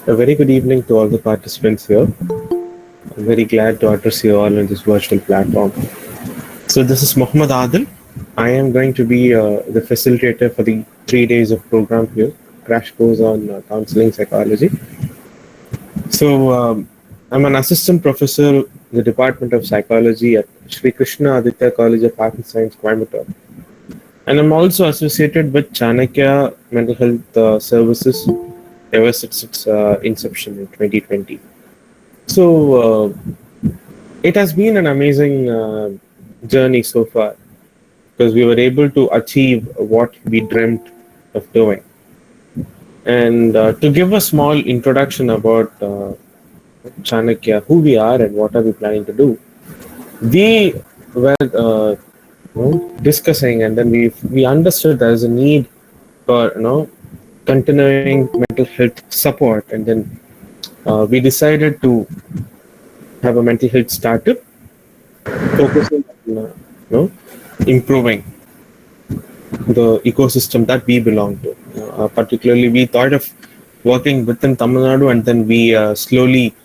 A very good evening to all the participants here. I'm very glad to address you all on this virtual platform. So, this is Mohammed Adil. I am going to be the facilitator for the 3 days of program here, crash course on counseling psychology. So, I'm an assistant professor in the Department of Psychology at Sri Krishna Aditya College of Art and Science, Coimbatore. And I'm also associated with Chanakya Mental Health Services ever since its inception in 2020. So, it has been an amazing journey so far because we were able to achieve what we dreamt of doing. And to give a small introduction about Chanakya, who we are and what are we planning to do, we were discussing, and then we understood there is a need for continuing mental health support, and then we decided to have a mental health startup focusing on improving the ecosystem that we belong to. Particularly, we thought of working within Tamil Nadu, and then we slowly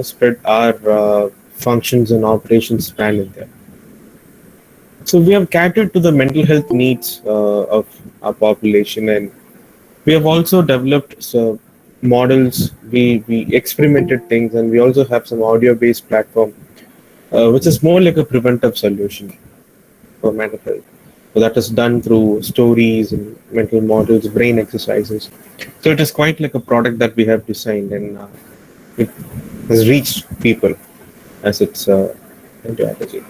spread our functions and operations span in there. So we have catered to the mental health needs of our population, and we have also developed models. We experimented things, and we also have some audio-based platform, which is more like a preventive solution for mental health. So that is done through stories and mental models, brain exercises. So it is quite like a product that we have designed, and it has reached people as its ideology.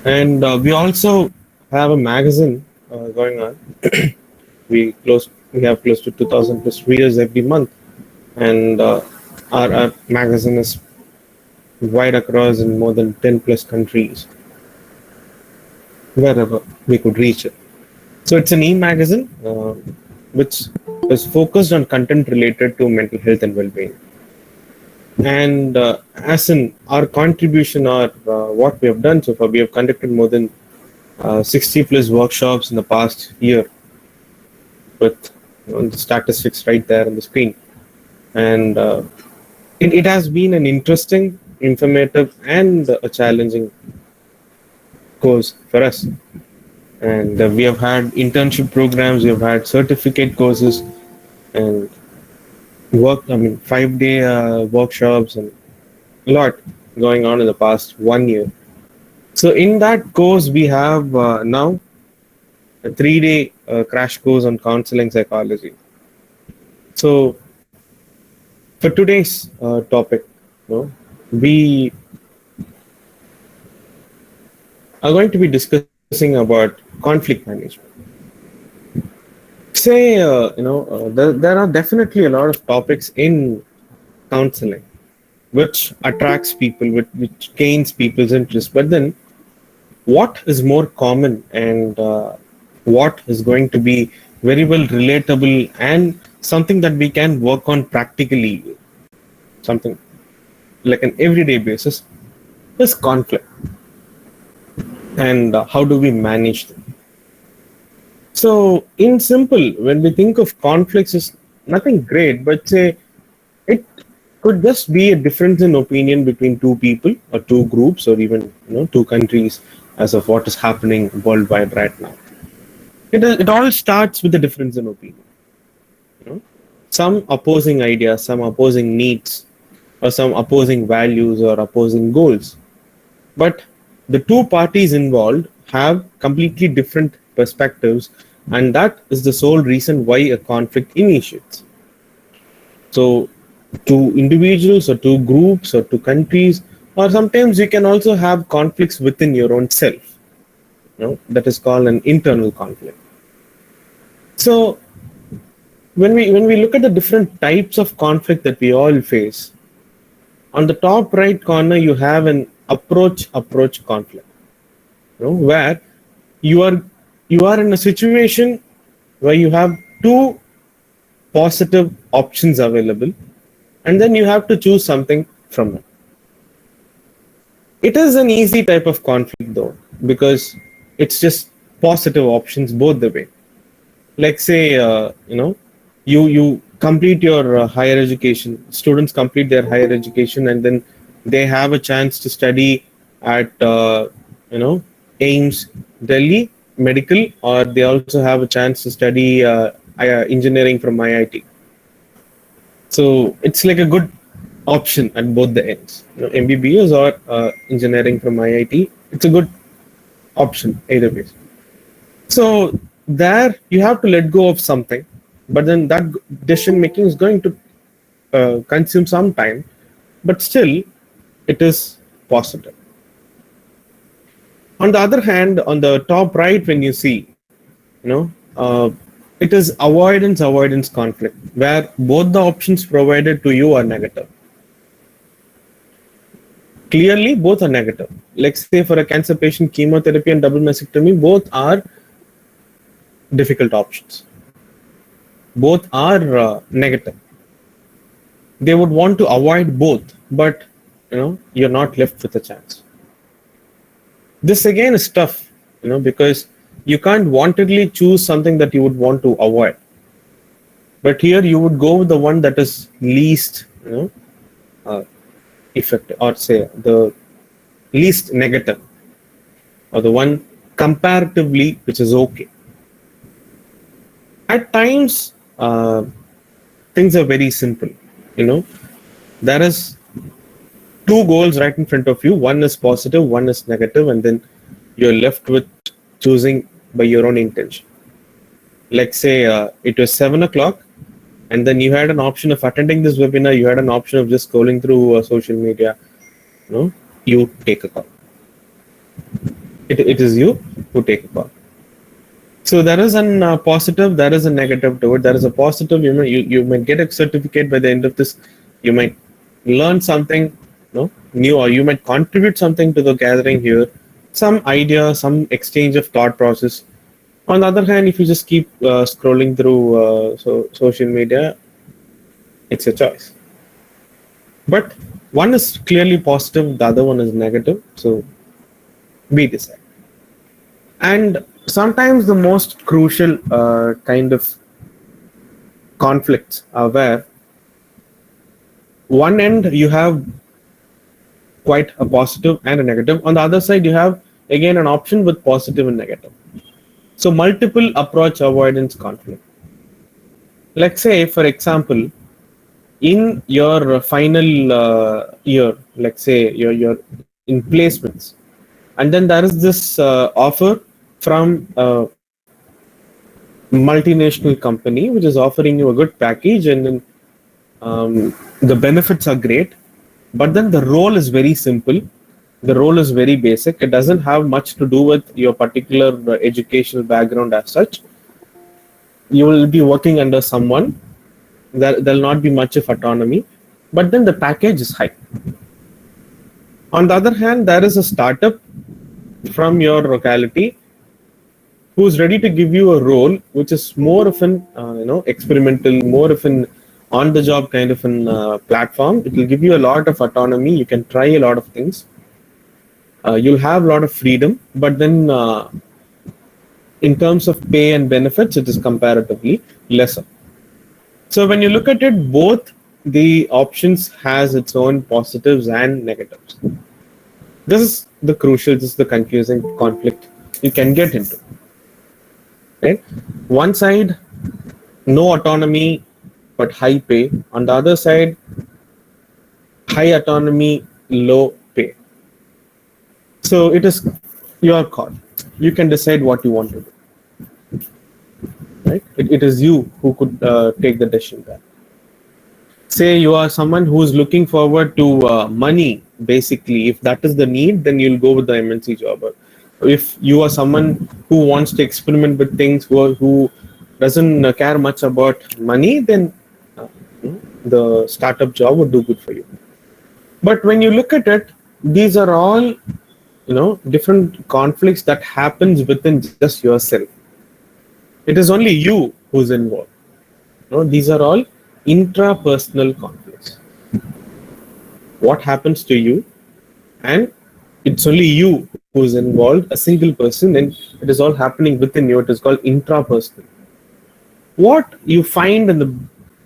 And we also have a magazine going on. We have close to 2,000 plus readers every month, and our magazine is wide across in more than 10 plus countries, wherever we could reach it. So it's an e-magazine which is focused on content related to mental health and well-being. And as in our contribution or what we have done so far, we have conducted more than 60 plus workshops in the past year with the statistics right there on the screen. And it has been an interesting, informative, and a challenging course for us. And we have had internship programs, we have had certificate courses, and 5 day workshops, and a lot going on in the past 1 year. So in that course, we have now a 3 day crash course on counseling psychology. So for today's topic, we are going to be discussing about conflict management. Say, there are definitely a lot of topics in counseling which attracts people, which gains people's interest. But then, what is more common, and what is going to be very well relatable and something that we can work on practically, something like an everyday basis, is conflict. And how do we manage them? So, in simple, when we think of conflicts, is nothing great, but say it could just be a difference in opinion between two people or two groups or even two countries as of what is happening worldwide right now. It all starts with a difference in opinion. Some opposing ideas, some opposing needs, or some opposing values or opposing goals. But the two parties involved have completely different perspectives, and that is the sole reason why a conflict initiates. So, two individuals or two groups or two countries, or sometimes you can also have conflicts within your own self. That is called an internal conflict. So, when we look at the different types of conflict that we all face, on the top right corner you have an approach conflict, where you are in a situation where you have two positive options available, and then you have to choose something from it. It is an easy type of conflict though, because it's just positive options both the way. Like say, you complete your higher education. Students complete their higher education, and then they have a chance to study at you know AIMS Delhi medical, or they also have a chance to study engineering from IIT. So it's like a good option at both the ends. MBBS or engineering from IIT. It's a good option either way. So there you have to let go of something, but then that decision making is going to consume some time, but still it is positive. On the other hand, on the top right, when you see, you know, it is avoidance conflict, where both the options provided to you are negative. Clearly, both are negative. Like say for a cancer patient, chemotherapy and double mastectomy, both are difficult options. Both are negative. They would want to avoid both, but you're not left with a chance. This again is tough, because you can't wantedly choose something that you would want to avoid. But here you would go with the one that is least, effective, or say the least negative, or the one comparatively which is okay. At times, things are very simple. There is two goals right in front of you. One is positive, one is negative, and then you're left with choosing by your own intention. Like say it was 7 o'clock, and then you had an option of attending this webinar. You had an option of just scrolling through social media. You take a call. It is you who take a call. So there is a positive, there is a negative to it. There is a positive, you might get a certificate by the end of this. You might learn something new, or you might contribute something to the gathering here. Some idea, some exchange of thought process. On the other hand, if you just keep scrolling through social media, it's a choice. But one is clearly positive, the other one is negative. So be decided. And sometimes the most crucial kind of conflicts are where one end you have quite a positive and a negative. On the other side, you have again an option with positive and negative. So multiple approach avoidance conflict. Like say, for example, in your final year, like say you're in placements, and then there is this offer from a multinational company which is offering you a good package, and then the benefits are great, but then the role is very simple. The role is very basic. It doesn't have much to do with your particular educational background as such. You will be working under someone. There'll not be much of autonomy, but then the package is high. On the other hand, there is a startup from your locality who's ready to give you a role which is more of an experimental, more of an on-the-job kind of an platform. It will give you a lot of autonomy. You can try a lot of things. You'll have a lot of freedom, but then in terms of pay and benefits, it is comparatively lesser. So when you look at it, both the options has its own positives and negatives. This is this is the confusing conflict you can get into. Right? One side, no autonomy, but high pay. On the other side, high autonomy, low pay. So it is your call. You can decide what you want to do. Right? It is you who could take the decision there. Say you are someone who is looking forward to money, basically. If that is the need, then you'll go with the MNC job. If you are someone who wants to experiment with things, who doesn't care much about money, then the startup job would do good for you. But when you look at it, these are all different conflicts that happens within just yourself. It is only you who's involved. These are all intrapersonal conflicts. What happens to you, and it's only you who's involved, a single person, and it is all happening within you. It is called intrapersonal. What you find in the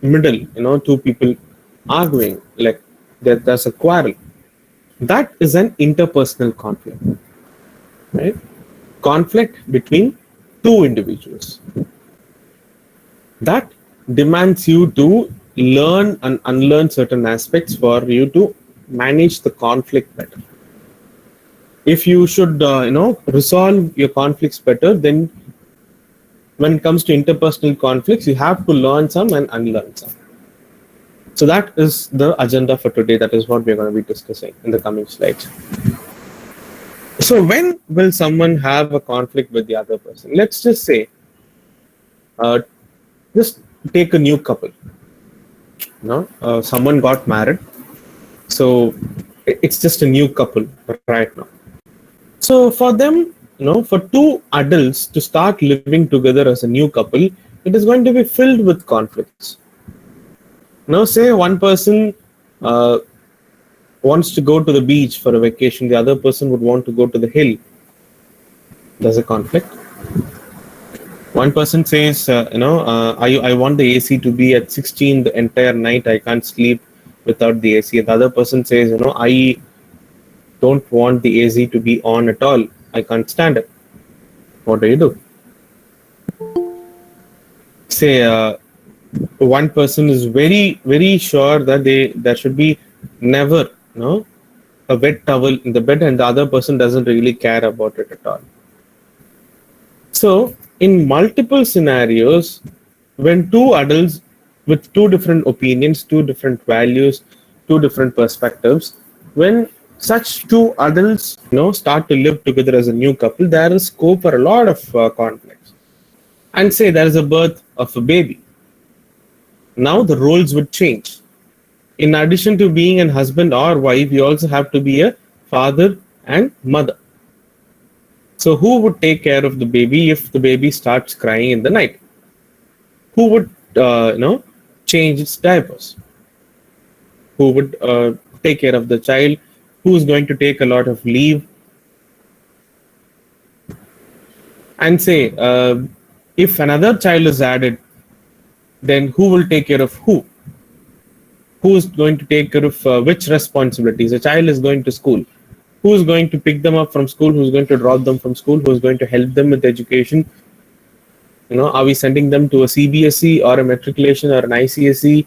middle, two people arguing, like there's a quarrel. That is an interpersonal conflict, right? Conflict between two individuals that demands you to learn and unlearn certain aspects for you to manage the conflict better. If you should, resolve your conflicts better, then when it comes to interpersonal conflicts, you have to learn some and unlearn some. So that is the agenda for today. That is what we're going to be discussing in the coming slides. So when will someone have a conflict with the other person? Let's just say, uh, just take a new couple. Someone got married, so it's just a new couple right now. So for them, for two adults to start living together as a new couple, it is going to be filled with conflicts. Now, say one person uh, wants to go to the beach for a vacation, the other person would want to go to the hill. There's a conflict. One person says, I want the AC to be at 16 the entire night. I can't sleep without the AC. The other person says, I don't want the AC to be on at all. I can't stand it. What do you do? Say one person is very, very sure that there should be never, a wet towel in the bed, and the other person doesn't really care about it at all. So, in multiple scenarios, when two adults with two different opinions, two different values, two different perspectives, when such two adults, start to live together as a new couple, there is scope for a lot of conflicts. And say there is a birth of a baby. Now the roles would change. In addition to being a husband or wife, you also have to be a father and mother. So who would take care of the baby if the baby starts crying in the night? Who would, change its diapers? Who would take care of the child? Who is going to take a lot of leave? And say, if another child is added, then who will take care of who? Who is going to take care of which responsibilities? A child is going to school. Who is going to pick them up from school? Who is going to drop them from school? Who is going to help them with education? Are we sending them to a CBSE or a matriculation or an ICSE?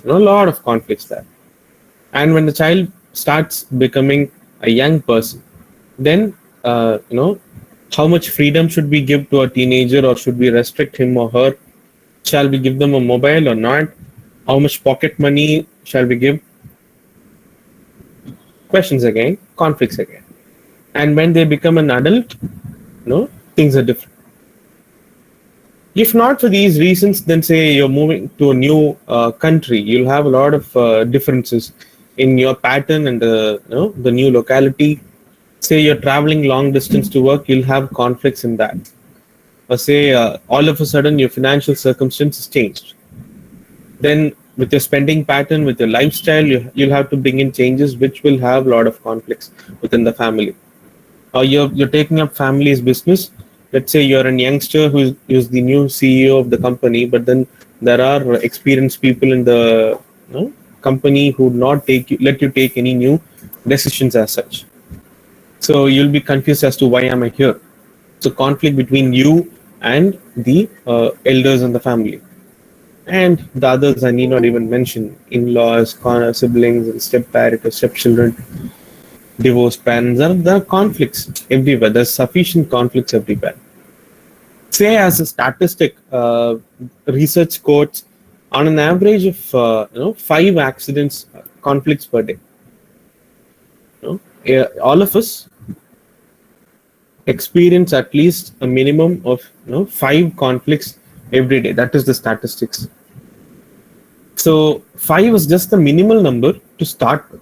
A lot of conflicts there. And when the child starts becoming a young person, then how much freedom should we give to a teenager, or should we restrict him or her? Shall we give them a mobile or not? How much pocket money shall we give? Questions again, conflicts again. And when they become an adult, things are different. If not for these reasons, then say you're moving to a new country, you'll have a lot of differences in your pattern and the new locality. Say you're traveling long distance to work, you'll have conflicts in that. Or say all of a sudden your financial circumstances changed. Then with your spending pattern, with your lifestyle, you'll have to bring in changes which will have a lot of conflicts within the family. Or you're taking up family's business. Let's say you're a youngster who's the new CEO of the company, but then there are experienced people in the company who would not let you take any new decisions as such. So you'll be confused as to why am I here. So conflict between you and the elders in the family. And the others I need not even mention: in-laws, siblings, and step-parents or stepchildren, divorced parents. There are conflicts everywhere. There's sufficient conflicts everywhere. Say, as a statistic, research quotes on an average of 5 accidents, conflicts per day. All of us experience at least a minimum of 5 conflicts every day. That is the statistics. So 5 is just the minimal number to start with.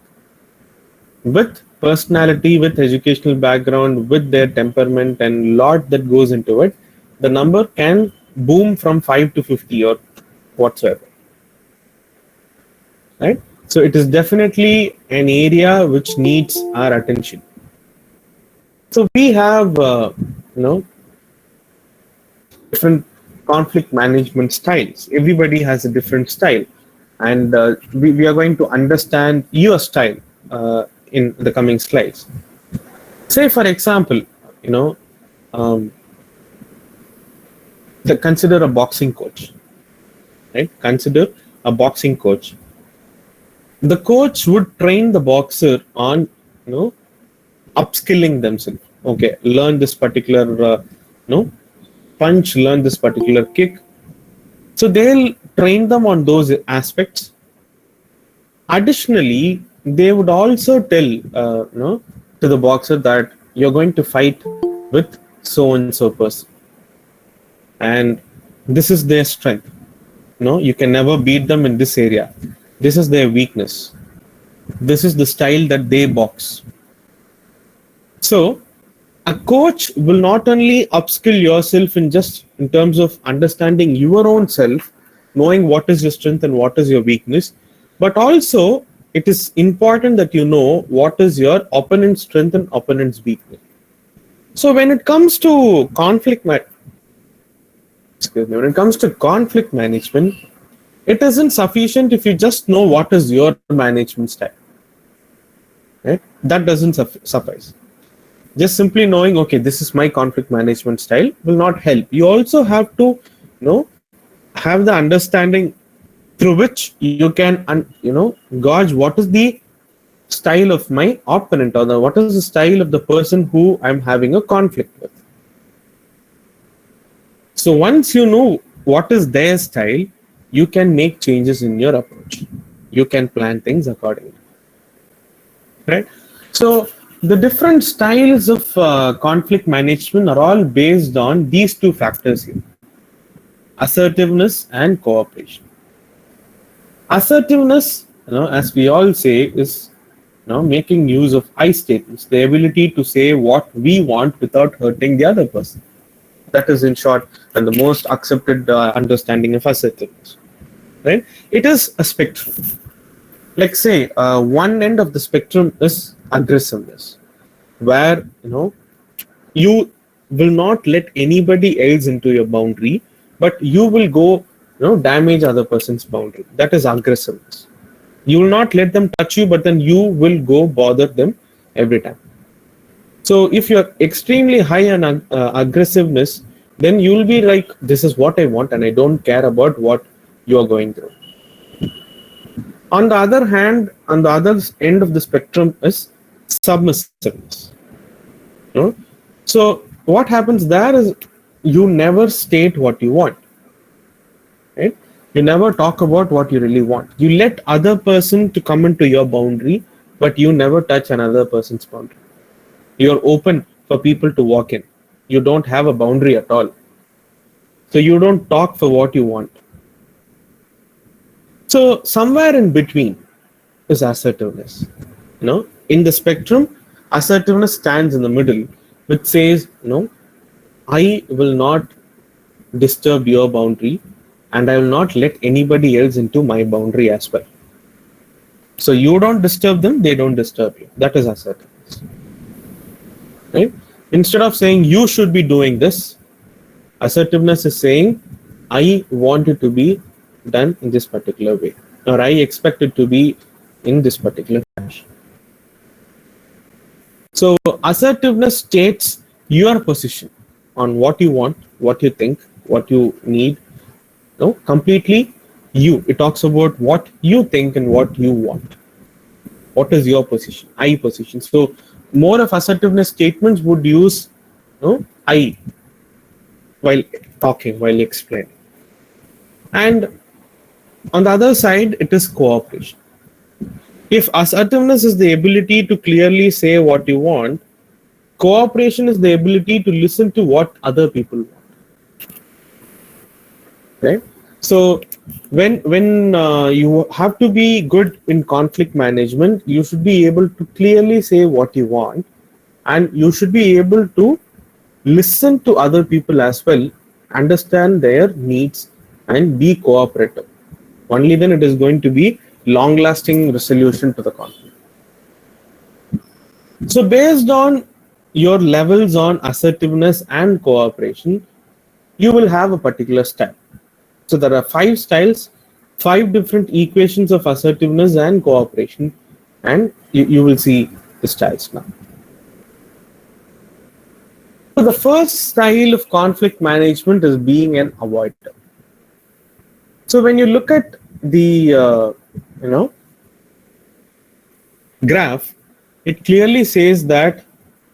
With personality, with educational background, with their temperament and lot that goes into it, the number can boom from 5 to 50 or whatsoever. Right? So it is definitely an area which needs our attention. So we have different conflict management styles. Everybody has a different style, and we are going to understand your style in the coming slides. Say, for example, you know, um, consider a boxing coach, right? Consider a boxing coach. The coach would train the boxer on, you know, upskilling themselves. Okay, learn this particular, punch, learn this particular kick. So they'll train them on those aspects. Additionally, they would also tell, to the boxer that you're going to fight with so and so person, and this is their strength. You can never beat them in this area. This is their weakness. This is the style that they box. So a coach will not only upskill yourself in just in terms of understanding your own self, knowing what is your strength and what is your weakness, but also it is important that you know what is your opponent's strength and opponent's weakness. So when it comes to when it comes to conflict management, it isn't sufficient if you just know what is your management style. Right? That doesn't suffice. Just simply knowing, okay, this is my conflict management style will not help. You also have to, have the understanding through which you can, gauge what is the style of my opponent, or what is the style of the person who I'm having a conflict with. So once you know what is their style, you can make changes in your approach. You can plan things accordingly. Right? So the different styles of conflict management are all based on these two factors here: assertiveness and cooperation. Assertiveness, as we all say, is making use of I statements, the ability to say what we want without hurting the other person. That is, in short, and the most accepted understanding of assertiveness. Right? It is a spectrum. Like, say, one end of the spectrum is aggressiveness, where you will not let anybody else into your boundary, but you will go damage other person's boundary. That is aggressiveness. You will not let them touch you, but then you will go bother them every time. So if you're extremely high on aggressiveness, then you will be like, this is what I want and I don't care about what you are going through. On the other hand, on the other end of the spectrum is submissiveness. So what happens there is you never state what you want. Right? You never talk about what you really want. You let other person to come into your boundary, but you never touch another person's boundary. You're open for people to walk in. You don't have a boundary at all. So you don't talk for what you want. So somewhere in between is assertiveness. In the spectrum, assertiveness stands in the middle, which says, I will not disturb your boundary, and I will not let anybody else into my boundary as well. So you don't disturb them, they don't disturb you. That is assertiveness. Right? Instead of saying you should be doing this, assertiveness is saying I want it to be done in this particular way, or I expect it to be in this particular fashion. So assertiveness states your position on what you want, what you think, what you need. Completely you. It talks about what you think and what you want. What is your position? I position. So more of assertiveness statements would use I while talking, while explaining. And on the other side, it is cooperation. If assertiveness is the ability to clearly say what you want, cooperation is the ability to listen to what other people want. Right? So when you have to be good in conflict management, you should be able to clearly say what you want, and you should be able to listen to other people as well, understand their needs, and be cooperative. Only then it is going to be long-lasting resolution to the conflict. So based on your levels on assertiveness and cooperation, you will have a particular style. So there are five styles, five different equations of assertiveness and cooperation, and you will see the styles now. So the first style of conflict management is being an avoider. So when you look at the you know graph, it clearly says that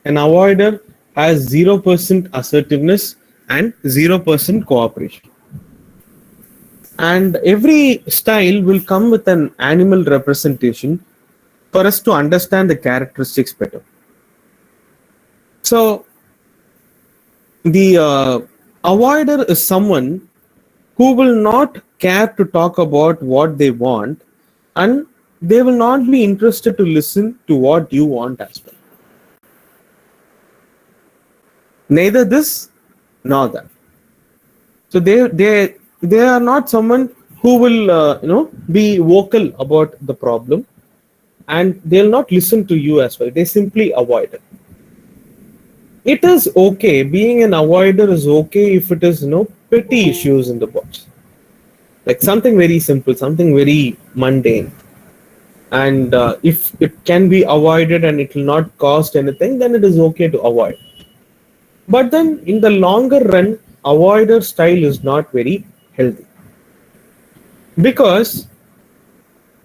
an avoider has 0% assertiveness and 0% cooperation. And every style will come with an animal representation for us to understand the characteristics better. So the avoider is someone who will not care to talk about what they want, and they will not be interested to listen to what you want as well. Neither this nor that. So they are not someone who will be vocal about the problem, and they'll not listen to you as well. They simply avoid it. It is okay. Being an avoider is okay if it is petty issues in the box, like something very simple, something very mundane, and if it can be avoided and it will not cost anything, then it is okay to avoid. But then in the longer run, avoider style is not very healthy, because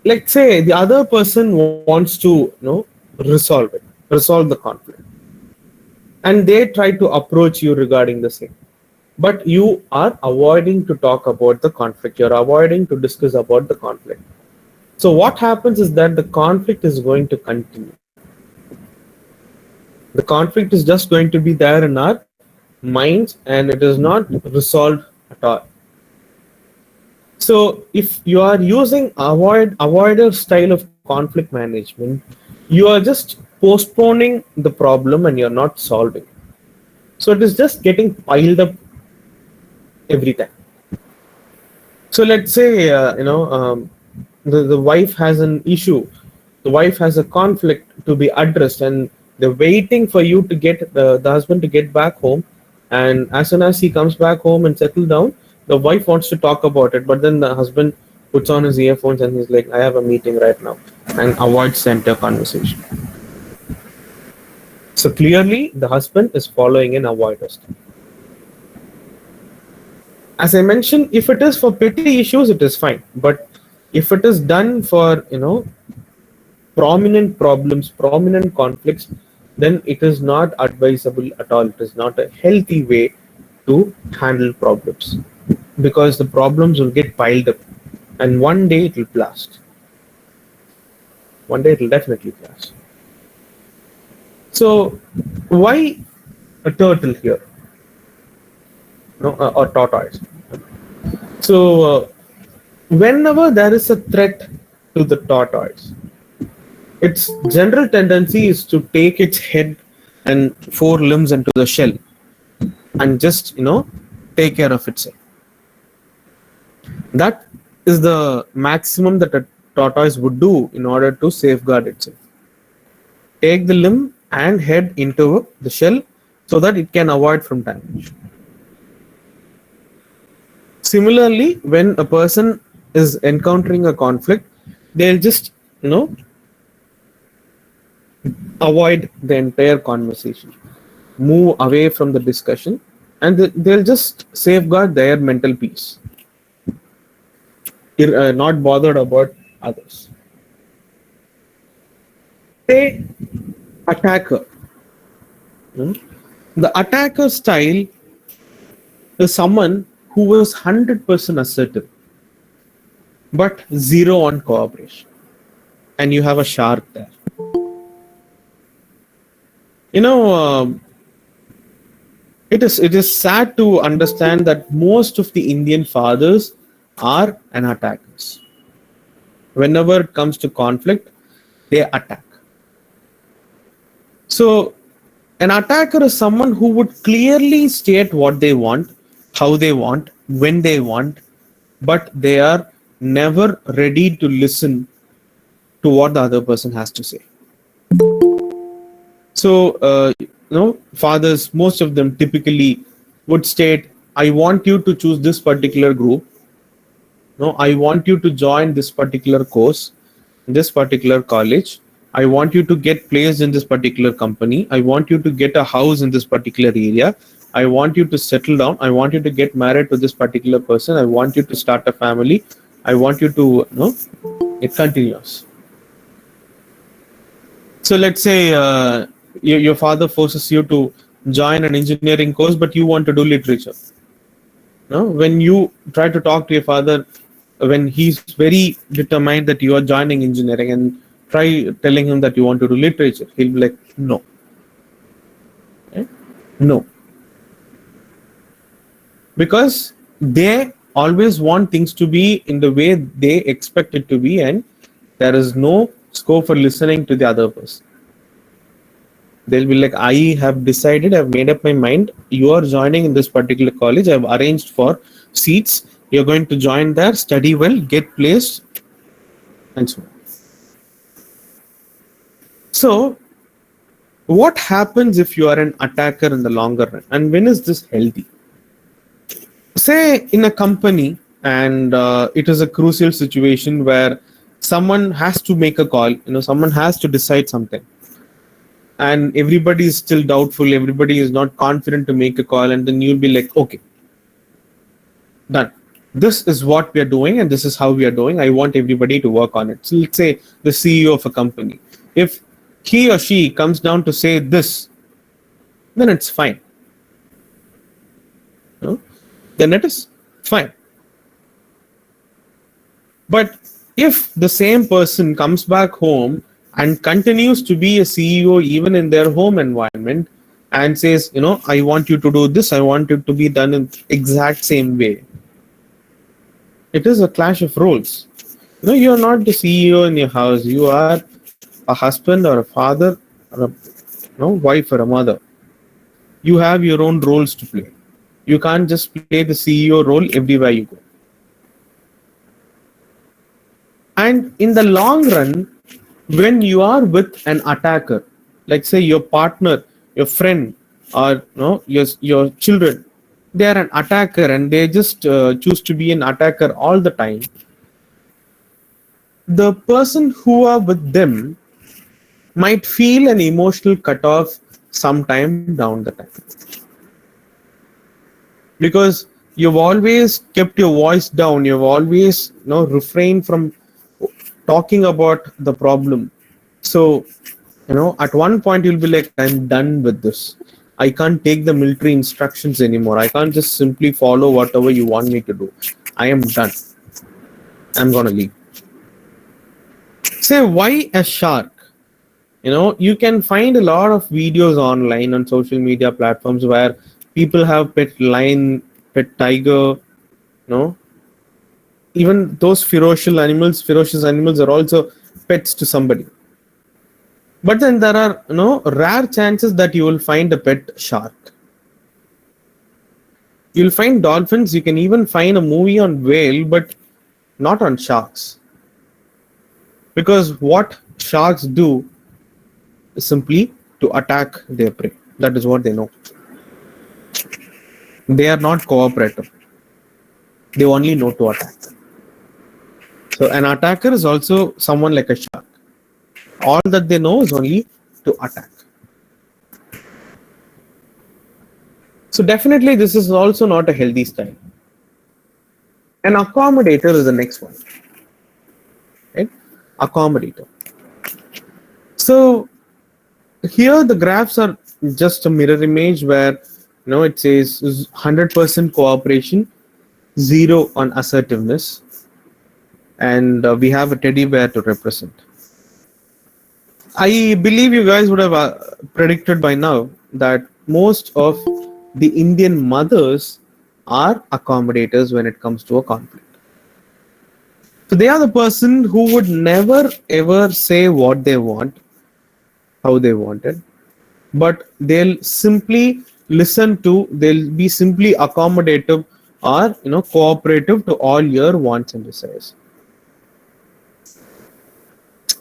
let's say the other person wants to resolve the conflict, and they try to approach you regarding the same, but you are avoiding to talk about the conflict, you're avoiding to discuss about the conflict. So what happens is that the conflict is going to continue. The conflict is just going to be there in our minds, and it is not resolved at all. So if you are using avoider style of conflict management, you are just postponing the problem and you're not solving. So it is just getting piled up every time. So let's say the wife has an issue, the wife has a conflict to be addressed, and they're waiting for you to get the husband to get back home. And as soon as he comes back home and settle down, the wife wants to talk about it, but then the husband puts on his earphones and he's like, I have a meeting right now, and avoids the entire conversation. So clearly the husband is following an avoider style. As I mentioned, if it is for petty issues, it is fine. But if it is done for prominent problems, prominent conflicts, then it is not advisable at all. It is not a healthy way to handle problems, because the problems will get piled up, and one day it will blast. One day it will definitely blast. So why a turtle here? No, or tortoise. So whenever there is a threat to the tortoise, its general tendency is to take its head and four limbs into the shell and just take care of itself. That is the maximum that a tortoise would do in order to safeguard itself. Take the limb and head into the shell so that it can avoid from damage. Similarly, when a person is encountering a conflict, they'll just avoid the entire conversation, move away from the discussion, and they'll just safeguard their mental peace, not bothered about others. Say attacker. The attacker style is someone who was 100% assertive but zero on cooperation, and you have a shark there. It is sad to understand that most of the Indian fathers are an attackers. Whenever it comes to conflict, they attack. So an attacker is someone who would clearly state what they want, how they want, when they want, but they are never ready to listen to what the other person has to say. So, fathers, most of them typically would state I want you to choose this particular group. No, I want you to join this particular course, this particular college. I want you to get placed in this particular company. I want you to get a house in this particular area. I want you to settle down. I want you to get married to this particular person. I want you to start a family. I want you to, it continues. So let's say your father forces you to join an engineering course, but you want to do literature. No, when you try to talk to your father, when he's very determined that you are joining engineering, and try telling him that you want to do literature, he'll be like, no, eh? No, because they always want things to be in the way they expect it to be, and there is no scope for listening to the other person. They'll be like, I have decided, I've made up my mind, you are joining in this particular college, I've arranged for seats, you're going to join there, study well, get placed, and so on. So what happens if you are an attacker in the longer run, and when is this healthy? Say in a company, and it is a crucial situation where someone has to make a call, someone has to decide something, and everybody is still doubtful, everybody is not confident to make a call, and then you'll be like, okay, done, this is what we are doing and this is how we are doing, I want everybody to work on it. So let's say the CEO of a company, if he or she comes down to say this, then it's fine. Then it is fine. But if the same person comes back home and continues to be a CEO even in their home environment, and says, I want you to do this, I want it to be done in exact same way, it is a clash of roles. You're not the CEO in your house, you are a husband or a father or a wife or a mother. You have your own roles to play. You can't just play the CEO role everywhere you go. And in the long run, when you are with an attacker, like say your partner, your friend, or your children, they are an attacker and they just choose to be an attacker all the time, the person who are with them might feel an emotional cutoff sometime down the time, because you've always kept your voice down, you've always refrained from talking about the problem. So at one point you'll be like, I'm done with this, I can't take the military instructions anymore, I can't just simply follow whatever you want me to do, I am done, I'm gonna leave. Say, why a shark? You can find a lot of videos online on social media platforms where people have pet lion, pet tiger, even those ferocious animals are also pets to somebody. But then there are rare chances that you will find a pet shark. You'll find dolphins, you can even find a movie on whale, but not on sharks. Because what sharks do is simply to attack their prey. That is what they know. They are not cooperative. They only know to attack. So an attacker is also someone like a shark. All that they know is only to attack. So definitely this is also not a healthy style. An accommodator is the next one. Right? Accommodator. So here the graphs are just a mirror image where it says 100% cooperation, 0 on assertiveness, and we have a teddy bear to represent. I believe you guys would have predicted by now that most of the Indian mothers are accommodators when it comes to a conflict. So they are the person who would never ever say what they want, how they want it, but they'll simply they'll be simply accommodative or cooperative to all your wants and desires.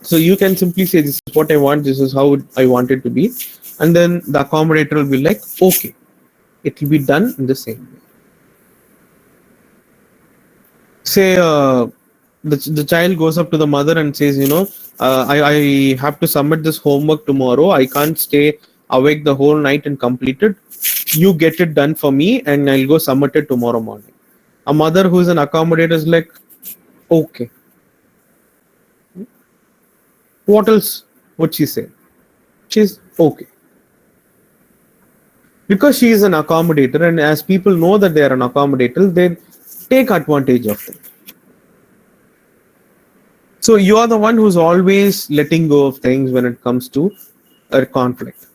So you can simply say, this is what I want, this is how I want it to be, and then the accommodator will be like, okay, it will be done in the same way. Say the child goes up to the mother and says, I have to submit this homework tomorrow. I can't stay awake the whole night and complete it. You get it done for me, and I'll go submit it tomorrow morning. A mother who's an accommodator is like, okay, what else would she say? She's okay, because she is an accommodator, and as people know that they are an accommodator, they take advantage of them. So you are the one who's always letting go of things when it comes to a conflict.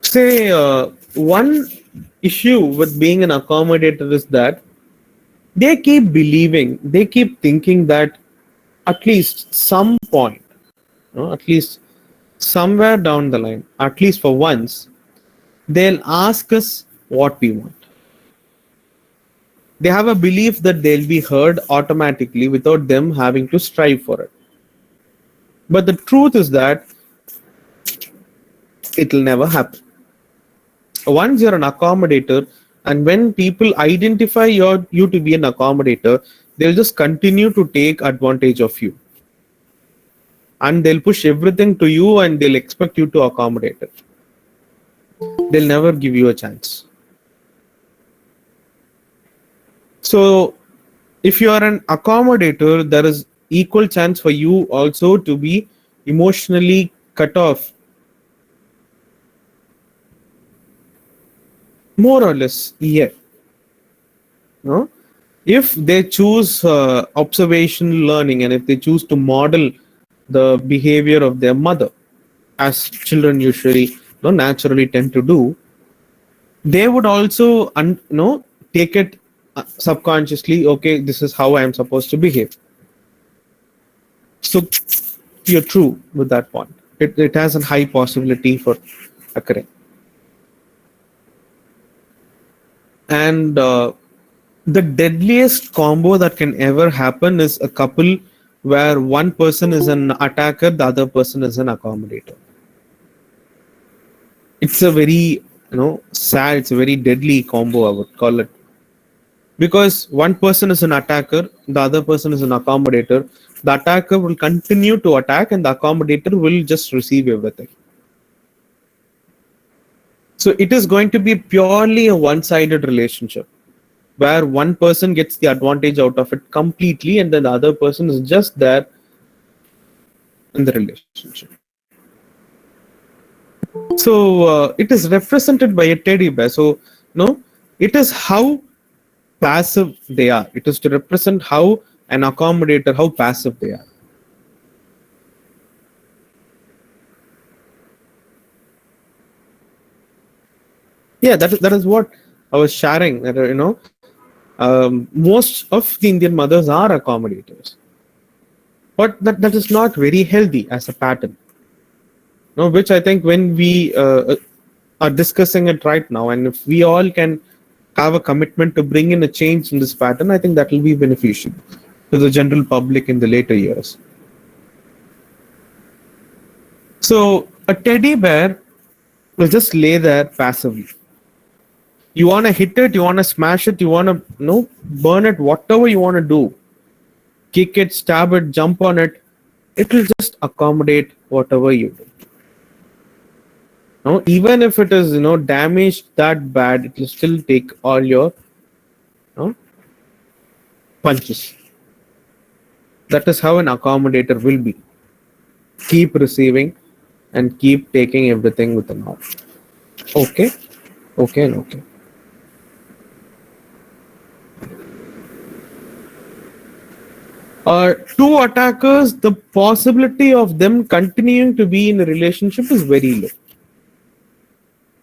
Say one issue with being an accommodator is that they keep thinking that at least some point, at least somewhere down the line, at least for once, they'll ask us what we want. They have a belief that they'll be heard automatically without them having to strive for it. But the truth is that it'll never happen. Once you're an accommodator, and when people identify you to be an accommodator, they'll just continue to take advantage of you, and they'll push everything to you, and they'll expect you to accommodate it. They'll never give you a chance. So if you are an accommodator, there is equal chance for you also to be emotionally cut off, more or less. Yeah, no, if they choose observation learning, and if they choose to model the behavior of their mother, as children usually naturally tend to do, they would also take it subconsciously. Okay, this is how I am supposed to behave. So you're true with that point. It has a high possibility for occurring. And the deadliest combo that can ever happen is a couple where one person is an attacker, the other person is an accommodator. It's a very sad, it's a very deadly combo, I would call it, because one person is an attacker, the other person is an accommodator. The attacker will continue to attack, and the accommodator will just receive everything. So it is going to be purely a one-sided relationship, where one person gets the advantage out of it completely, and then the other person is just there in the relationship. So it is represented by a teddy bear. So it is how passive they are. It is to represent how an accommodator, how passive they are. Yeah, that is what I was sharing. That most of the Indian mothers are accommodators, but that is not very healthy as a pattern. No, which I think when we are discussing it right now, and if we all can have a commitment to bring in a change in this pattern, I think that will be beneficial to the general public in the later years. So a teddy bear will just lay there passively. You want to hit it, you want to smash it, you want to burn it, whatever you want to do, kick it, stab it, jump on it, it will just accommodate whatever you do. No, even if it is damaged that bad, it will still take all your punches. That is how an accommodator will be. Keep receiving and keep taking everything with a nod. Okay, okay, and okay. Two attackers, the possibility of them continuing to be in a relationship is very low,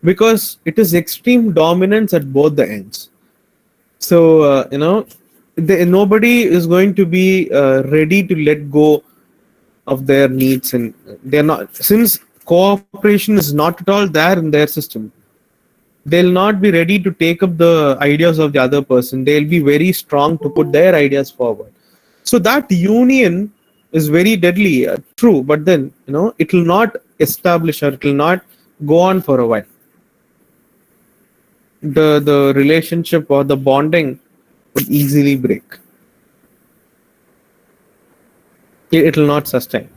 because it is extreme dominance at both the ends. So nobody is going to be ready to let go of their needs, and they're not, since cooperation is not at all there in their system, they'll not be ready to take up the ideas of the other person. They'll be very strong to put their ideas forward. So that union is very deadly, true, but then it will not establish, or it will not go on for a while. The relationship or the bonding would easily break. It will not sustain.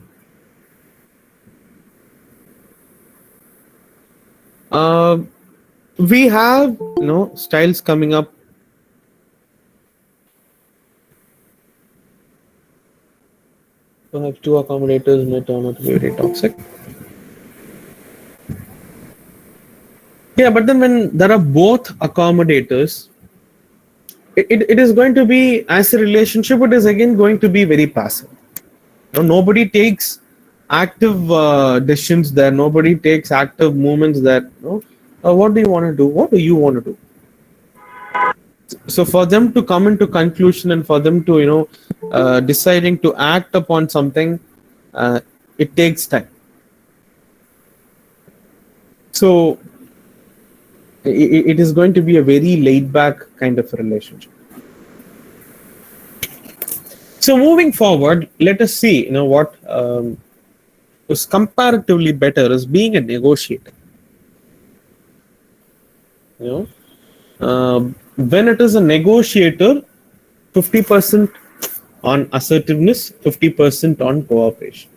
Uh, we have styles coming up. We have two accommodators may turn out to be very toxic. Yeah, but then when there are both accommodators, it is going to be, as a relationship, it is again going to be very passive. Nobody takes active decisions there. Nobody takes active movements there. What do you want to do? What do you want to do? So for them to come into conclusion and for them to deciding to act upon something, uh, it takes time. So it is going to be a very laid back kind of a relationship. So moving forward, let us see what is comparatively better is being a negotiator. you know when it is a negotiator, 50% on assertiveness, 50% on cooperation.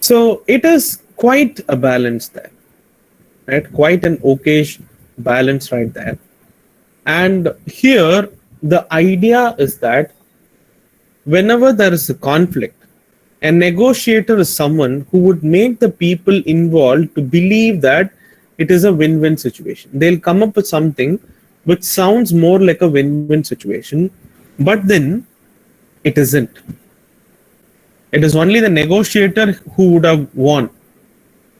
So it is quite a balance there, right? Quite an okayish balance right there. And here, the idea is that whenever there is a conflict, a negotiator is someone who would make the people involved to believe that it is a win-win situation. They'll come up with something which sounds more like a win-win situation, but then it isn't. It is only the negotiator who would have won,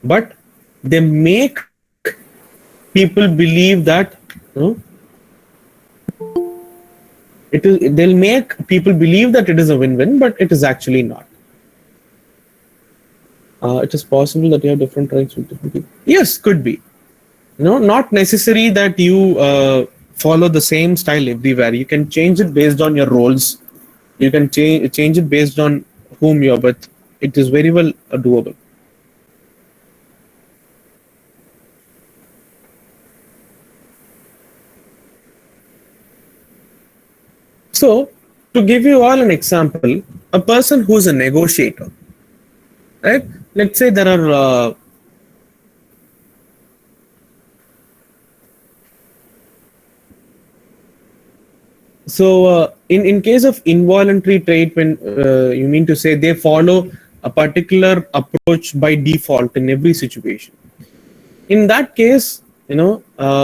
but they make people believe that they'll make people believe that it is a win-win, but it is actually not. It is possible that you have different rights with different people. Yes, could be. Not necessary that you follow the same style everywhere. You can change it based on your roles. You can change it based on whom you're with. It is very well doable. So, to give you all an example, a person who's a negotiator, right? Let's say there are in case of involuntary trait, when you mean to say they follow a particular approach by default in every situation. In that case, that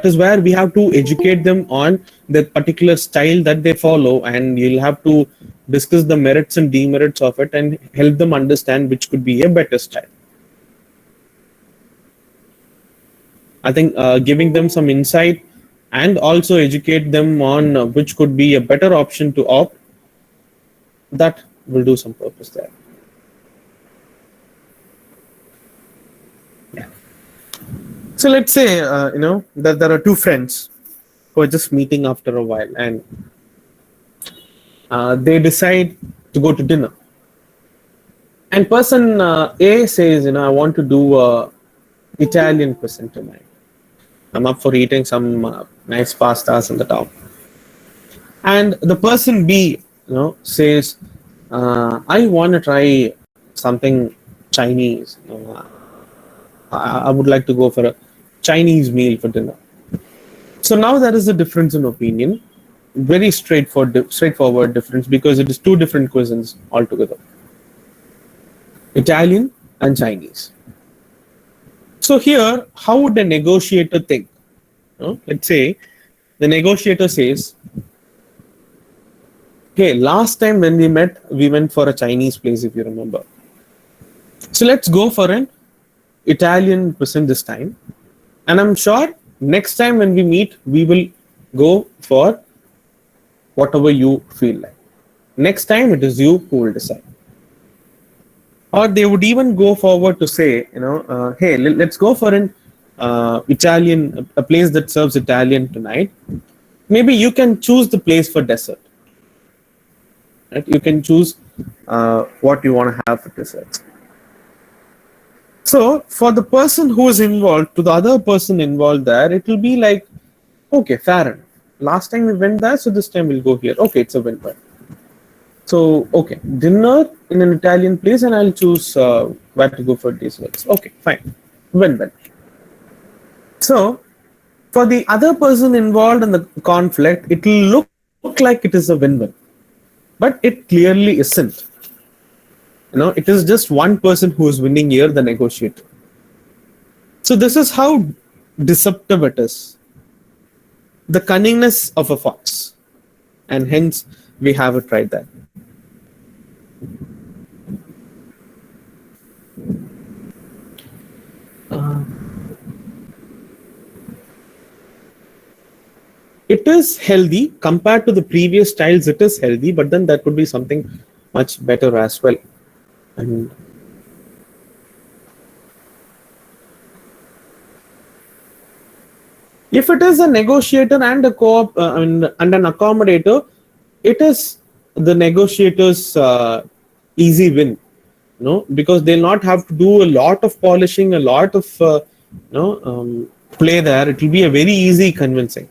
is where we have to educate them on the particular style that they follow, and you'll have to discuss the merits and demerits of it and help them understand which could be a better style. I think giving them some insight and also educate them on which could be a better option to opt, that will do some purpose there. Yeah. So let's say that there are two friends who are just meeting after a while, and they decide to go to dinner. And person A says, I want to do Italian cuisine tonight. I'm up for eating some nice pastas in the town. And the person B, says, I want to try something Chinese. I would like to go for a Chinese meal for dinner. So now there is a difference in opinion, very straightforward difference, because it is two different cuisines altogether, Italian and Chinese. So here, how would a negotiator think? Let's say the negotiator says, okay, last time when we met, we went for a Chinese place, if you remember. So let's go for an Italian cuisine this time. And I'm sure next time when we meet, we will go for whatever you feel like. Next time, it is you who will decide. Or they would even go forward to say, hey, let's go for an Italian, a place that serves Italian tonight. Maybe you can choose the place for dessert. Right? You can choose what you want to have for dessert. So for the person who is involved, to the other person involved there, it will be like Okay, fair enough. Last time we went there, so this time we'll go here. Okay, it's a win-win. So, okay, dinner in an Italian place, and I'll choose where to go for desserts. Okay, fine. Win-win. So, for the other person involved in the conflict, it will look like it is a win-win, but it clearly isn't. It is just one person who is winning here, the negotiator. So this is how deceptive it is, the cunningness of a fox, and hence we have it right there. Uh, it is healthy compared to the previous styles. It is healthy, but then there could be something much better as well. And if it is a negotiator and a co-op and an accommodator, it is the negotiator's easy win. Because they'll not have to do a lot of polishing, a lot of play there. It will be a very easy convincing.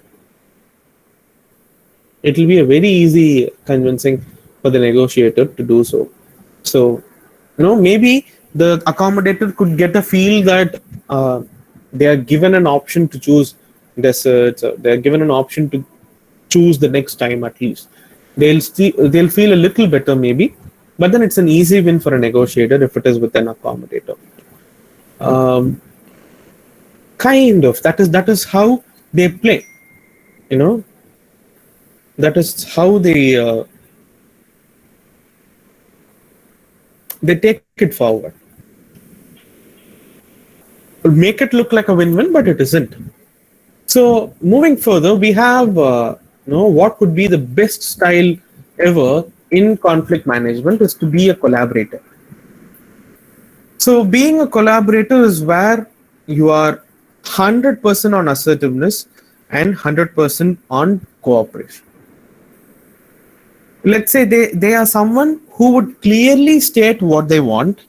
It will be a very easy convincing for the negotiator to do so. So, maybe the accommodator could get a feel that they are given an option to choose desserts. They are given an option to choose the next time at least. They'll feel a little better maybe, but then it's an easy win for a negotiator if it is with an accommodator. Um, kind of that is how they play. You know that is how they take it forward. Make it look like a win-win, but it isn't. So moving further, we have what could be the best style ever in conflict management is to be a collaborator. So being a collaborator is where you are 100% on assertiveness and 100% on cooperation. Let's say they are someone who would clearly state what they want,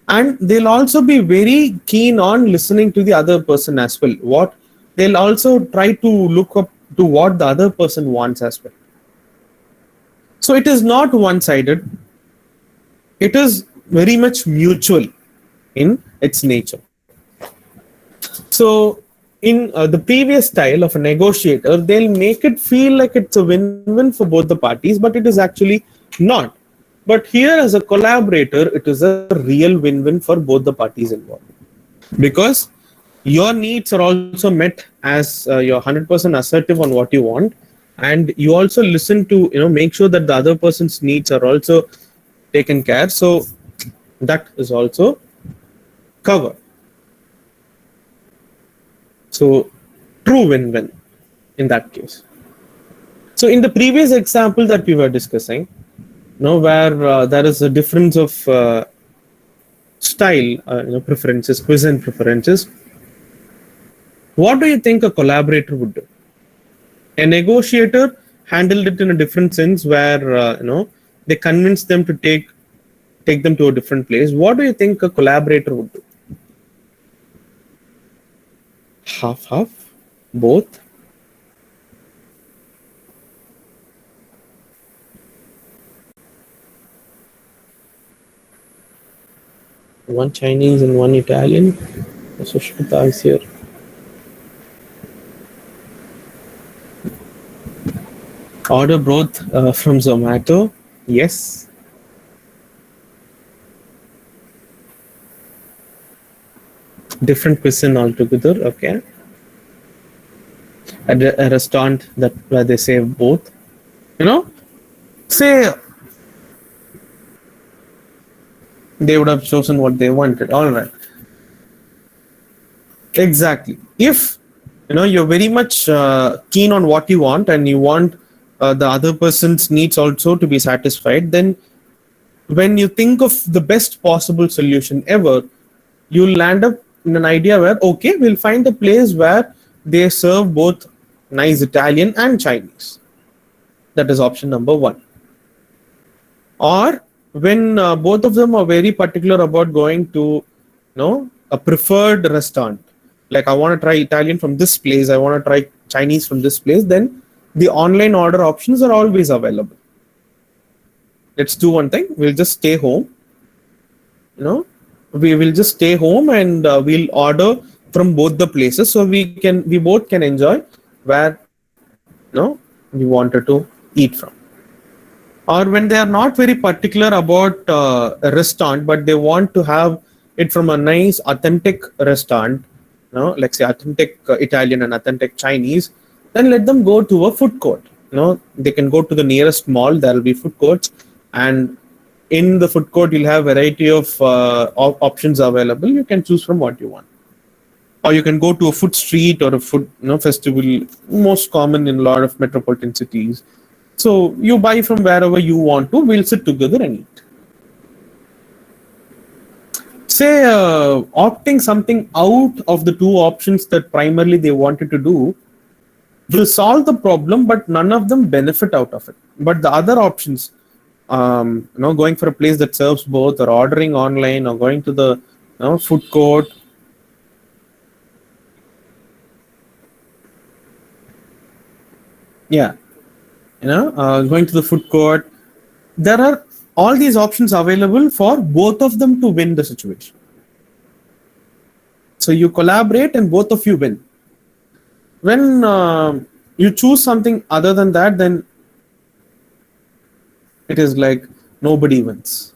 and they'll also be very keen on listening to the other person as well. What they'll also try to look up to what the other person wants as well. So it is not one-sided. It is very much mutual in its nature. So in the previous style of a negotiator, they'll make it feel like it's a win-win for both the parties, but it is actually not. But here, as a collaborator, it is a real win-win for both the parties involved, because your needs are also met as you're 100% assertive on what you want, and you also listen to make sure that the other person's needs are also taken care. So that is also covered. So true win-win in that case. So in the previous example that we were discussing, where there is a difference of style, preferences, cuisine preferences, what do you think a collaborator would do? A negotiator handled it in a different sense, where they convinced them to take them to a different place. What do you think a collaborator would do? Half, half, both. One Chinese and one Italian. So Shweta is here. Order both from Zomato. Yes. Different cuisine altogether. Okay. At a restaurant that where they say both. Say they would have chosen what they wanted. All right. Exactly. If you're very much keen on what you want, and you want the other person's needs also to be satisfied, then when you think of the best possible solution ever, you'll land up in an idea where, okay, we'll find a place where they serve both nice Italian and Chinese. That is option number one. Or when both of them are very particular about going to a preferred restaurant, like I want to try Italian from this place, I want to try Chinese from this place, then the online order options are always available. Let's do one thing. We'll just stay home. You know, we will just stay home and we'll order from both the places, so we both can enjoy where we wanted to eat from. Or when they are not very particular about a restaurant, but they want to have it from a nice authentic restaurant, let's say authentic Italian and authentic Chinese, then let them go to a food court. They can go to the nearest mall. There will be food courts, and in the food court you'll have variety of options available. You can choose from what you want, or you can go to a food street or a food festival, most common in a lot of metropolitan cities. So you buy from wherever you want to. We'll sit together and eat. Say opting something out of the two options that primarily they wanted to do will solve the problem, but none of them benefit out of it. But the other options, going for a place that serves both, or ordering online, or going to the food court. Yeah, going to the food court. There are all these options available for both of them to win the situation. So you collaborate and both of you win. When you choose something other than that, then it is like nobody wins.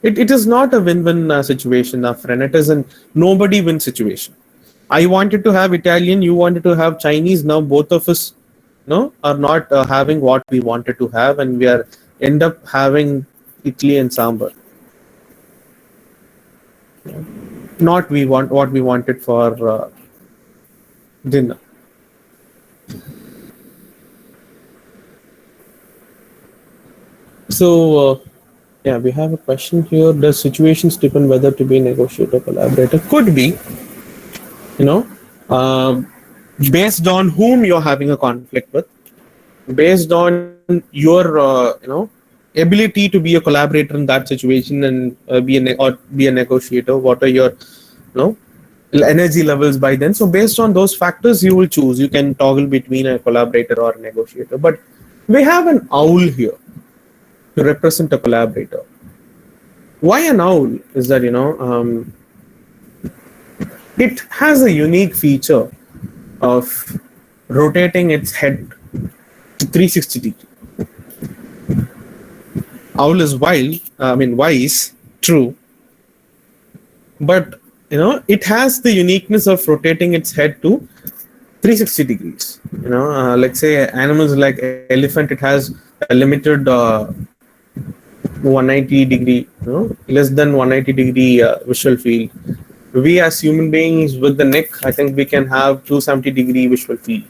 It is not a win-win situation, friend. It is a nobody win situation. I wanted to have Italian, you wanted to have Chinese. Now both of us are not having what we wanted to have, and we are end up having idli and sambar. Not we want what we wanted for dinner. So yeah, we have a question here. Does situations depend whether to be negotiator, collaborator? Could be, uh, based on whom you're having a conflict with, based on your ability to be a collaborator in that situation, and be a negotiator. What are your energy levels by then? So based on those factors, you will choose. You can toggle between a collaborator or a negotiator. But we have an owl here to represent a collaborator. Why an owl is that it has a unique feature of rotating its head to 360 degrees. Owl is wise, true, but it has the uniqueness of rotating its head to 360 degrees. Let's say animals like elephant, it has a limited 190 degree, less than 190 degree visual field. We as human beings with the neck, I think we can have 270-degree visual field.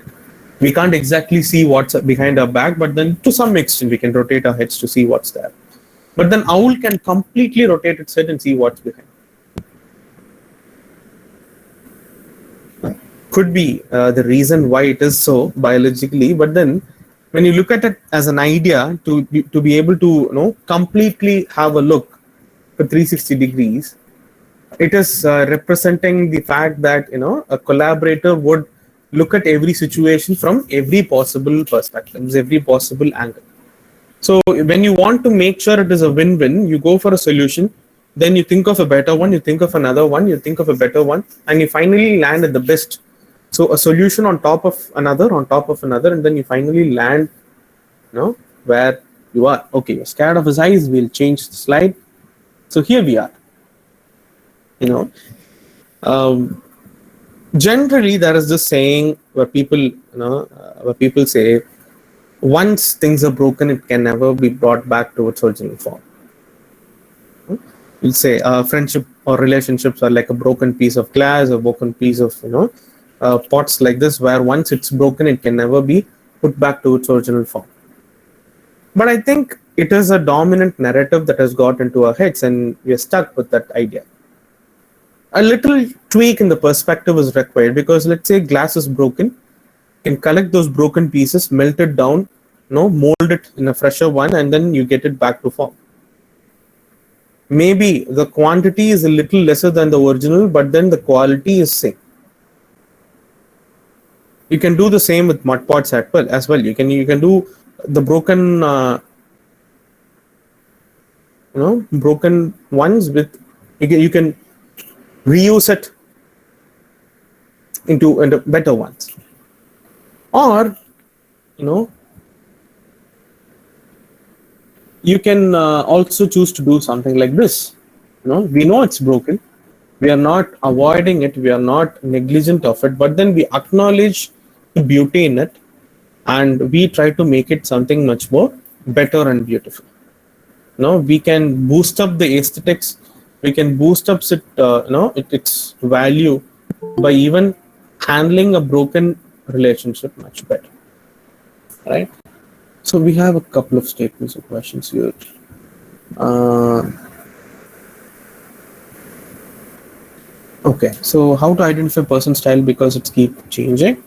We can't exactly see what's behind our back, but then to some extent we can rotate our heads to see what's there. But then owl can completely rotate its head and see what's behind. Could be the reason why it is so biologically, but then when you look at it as an idea to be able to completely have a look for 360 degrees, it is representing the fact that a collaborator would look at every situation from every possible perspective, every possible angle. So when you want to make sure it is a win-win, you go for a solution, then you think of a better one, you think of another one, you think of a better one, and you finally land at the best. So a solution on top of another, and then you finally land where you are. Okay, you're scared of his eyes, we'll change the slide. So here we are. Generally there is this saying where people say, once things are broken, it can never be brought back to its original form. We'll say friendship or relationships are like a broken piece of glass, a broken piece of pots like this, where once it's broken, it can never be put back to its original form. But I think it is a dominant narrative that has got into our heads, and we are stuck with that idea. A little tweak in the perspective is required, because let's say glass is broken, you can collect those broken pieces, melt it down, mold it in a fresher one, and then you get it back to form. Maybe the quantity is a little lesser than the original, but then the quality is same. You can do the same with mud pots as well. You can do the broken ones with, you can reuse it into better ones. Or, you know you can also choose to do something like this. We know it's broken, we are not avoiding it, we are not negligent of it, but then we acknowledge the beauty in it, and we try to make it something much more better and beautiful. We can boost up the aesthetics, we can boost up its value by even handling a broken relationship much better, right? So we have a couple of statements or questions here. uh, okay, so how to identify person style because it's keep changing.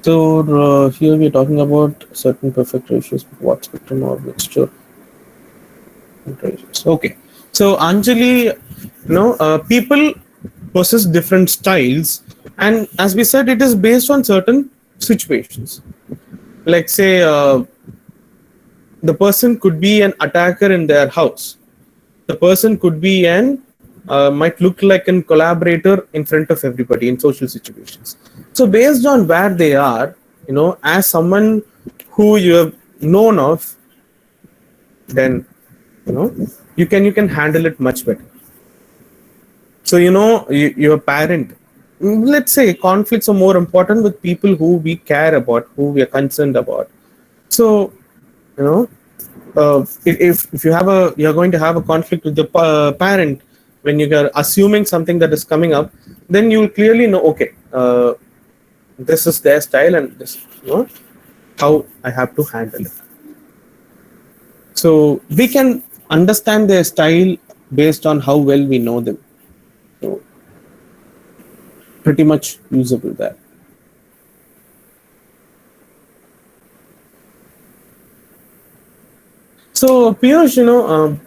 So here we're talking about certain perfect ratios, what spectrum or mixture ratios. Okay, so Anjali, people possess different styles, and as we said, it is based on certain situations. Like, say, the person could be an attacker in their house. The person could be an might look like an collaborator in front of everybody in social situations. So based on where they are, as someone who you have known of, then you know you can handle it much better. So your parent, let's say, conflicts are more important with people who we care about, who we are concerned about. So you know if you're going to have a conflict with the parent, when you are assuming something that is coming up, then you will clearly know, okay, this is their style, and this how I have to handle it. So we can understand their style based on how well we know them. So pretty much usable there. So Piyush,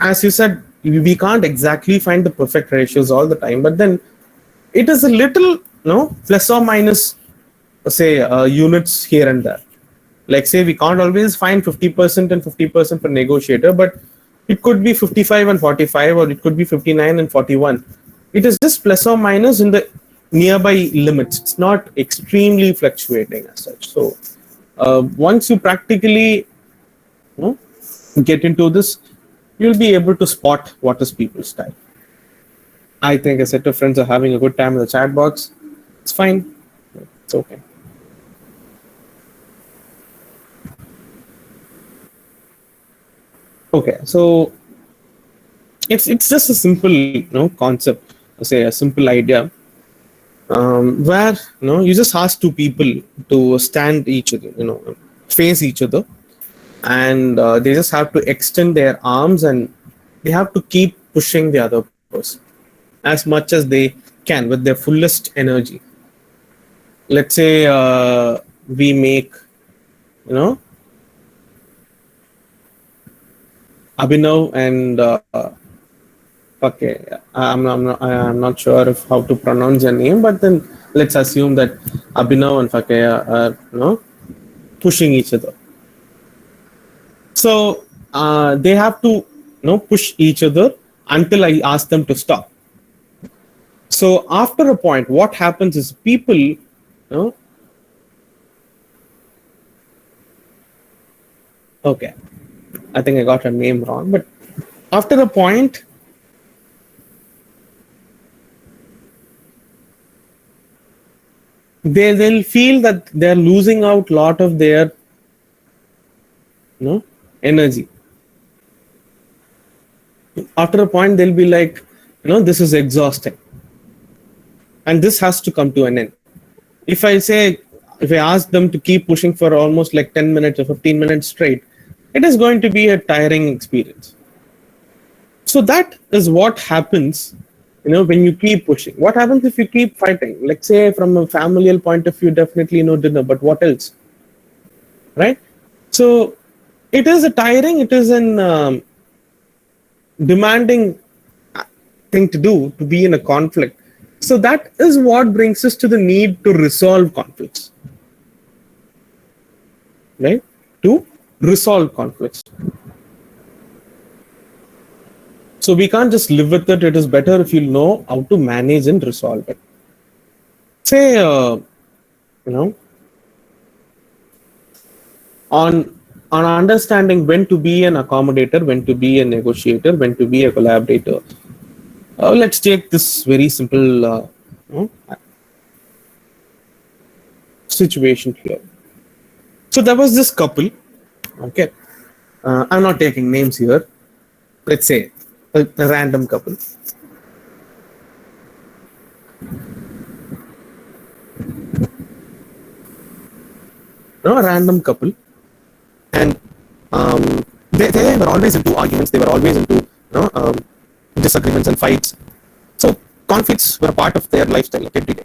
as you said, we can't exactly find the perfect ratios all the time, but then it is a little, plus or minus, say, units here and there. Like, say, we can't always find 50% and 50% for negotiator, but it could be 55 and 45, or it could be 59 and 41. It is just plus or minus in the nearby limits. It's not extremely fluctuating as such. So once you practically, you know, get into this, you'll be able to spot what is people's style. I think a set of friends are having a good time in the chat box. It's fine. It's okay. Okay, so it's just a simple concept, say a simple idea, where you just ask two people to stand each other, face each other, and they just have to extend their arms, and they have to keep pushing the other person as much as they can with their fullest energy. Let's say we make you know Abhinav and okay, I'm not sure if how to pronounce your name, but then let's assume that Abhinav and Fakaya are pushing each other. So they have to push each other until I ask them to stop. So after a point, what happens is people, okay, I think I got her name wrong, but after a point, they'll feel that they're losing out a lot of their energy. After a point, they'll be like, this is exhausting, and this has to come to an end. If I ask them to keep pushing for almost like 10 minutes or 15 minutes straight, it is going to be a tiring experience. So that is what happens, when you keep pushing. What happens if you keep fighting? Like, say, from a familial point of view, definitely no dinner, but what else? Right? So it is a tiring, it is an demanding thing to do, to be in a conflict. So that is what brings us to the need to resolve conflicts, right? To resolve conflicts. So we can't just live with it. It is better if you know how to manage and resolve it. Say, you know, on understanding when to be an accommodator, when to be a negotiator, when to be a collaborator. Let's take this very simple situation here. So there was this couple. Okay, I'm not taking names here. Let's say a random couple. A random couple, and they were always into arguments. They were always into disagreements and fights. So conflicts were a part of their lifestyle, like, every day.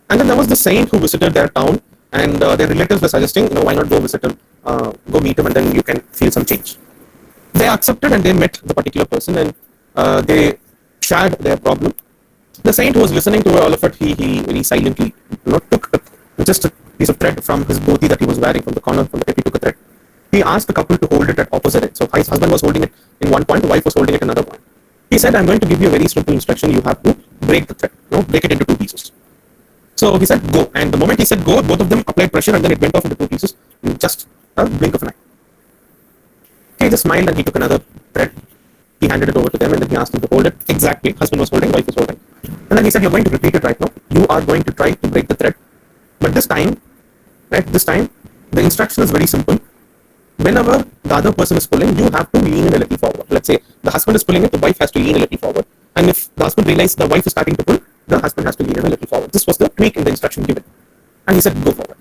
And then there was the saint who visited their town, and their relatives were suggesting, why not go visit him, go meet him, and then you can feel some change. They accepted and they met the particular person, and they shared their problem. The saint who was listening to all of it, he very silently, took just a piece of thread from his dhoti that he was wearing from the corner from the hip. He took a thread. He asked the couple to hold it at opposite ends. So his husband was holding it in one point, the wife was holding it another point. He said, "I'm going to give you a very simple instruction. You have to break the thread, break it into two pieces." So he said, "Go." And the moment he said go, both of them applied pressure, and then it went off into two pieces in just a blink of an eye. He just smiled and he took another thread. He handed it over to them, and then he asked them to hold it exactly. Husband was holding, wife was holding. And then he said, "You're going to repeat it right now. You are going to try to break the thread. But this time, the instruction is very simple. Whenever the other person is pulling, you have to lean in a little forward. Let's say the husband is pulling it, the wife has to lean a little forward. And if the husband realizes the wife is starting to pull, the husband has to lean in a little forward." This was the tweak in the instruction given. And he said, "Go forward."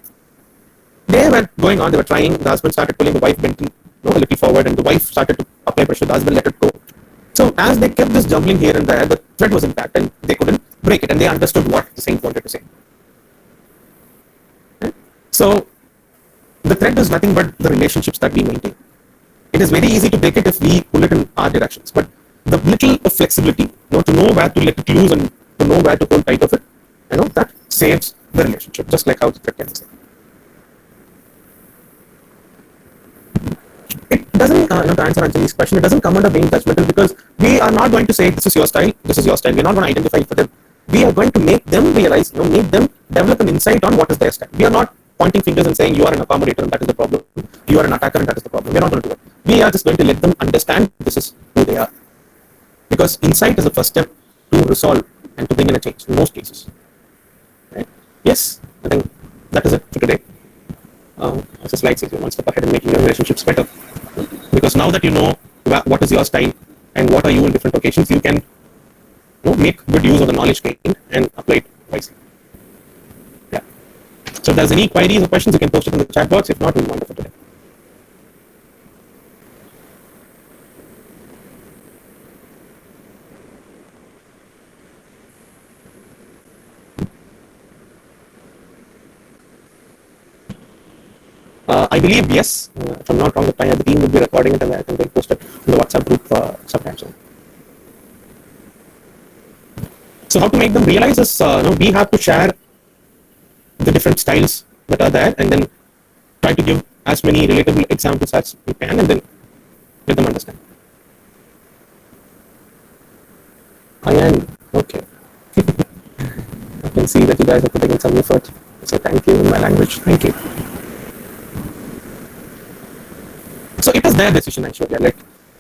They were going on, they were trying. The husband started pulling, the wife went a little forward, and the wife started to apply pressure. The husband let it go. So as they kept this jumbling here and there, the thread was intact, and they couldn't break it, and they understood what the saint wanted to say. So the thread is nothing but the relationships that we maintain. It is very easy to break it if we pull it in our directions, but the little of flexibility, to know where to let it loose and to know where to hold tight of it, that saves the relationship, just like how the thread can be saved. It doesn't, to answer Anjali's question, it doesn't come under being judgmental, because we are not going to say this is your style, this is your style. We're not going to identify for them. We are going to make them realize, make them develop an insight on what is their style. We are not pointing fingers and saying you are an accommodator and that is the problem. You are an attacker and that is the problem. We're not going to do it. We are just going to let them understand this is who they are. Because insight is the first step to resolve and to bring in a change in most cases. Right? Yes, I think that is it for today. As the slide says, you're one step ahead in making your relationships better. Because now that you know what is your style and what are you in different occasions, you can make good use of the knowledge gained and apply it wisely. Yeah. So if there's any queries or questions, you can post it in the chat box. If not, we'll wind up for today. I believe yes. If I'm not wrong, the team will be recording it, and I think they'll post it in the WhatsApp group sometime soon. So how to make them realize is, we have to share the different styles that are there, and then try to give as many relatable examples as we can, and then let them understand. I am okay. I can see that you guys are putting in some effort. So thank you in my language. Thank you. So it is their decision, actually. Like,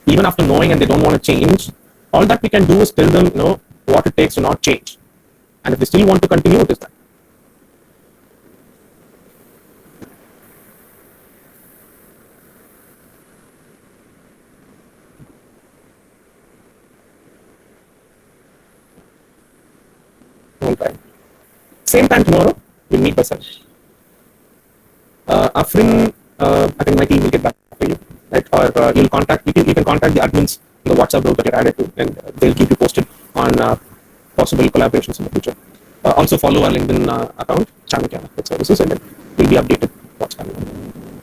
even after knowing and they don't want to change, all that we can do is tell them, what it takes to not change. And if they still want to continue, it is that. All right. Same time tomorrow, we'll meet by 7. Afrin, I think my team will get back to you, right? Or you can contact the admins in the WhatsApp group that you're added to, and they'll keep you posted on possible collaborations in the future. Also follow our LinkedIn account, Chanukya with services, and then we'll be updated what's coming on.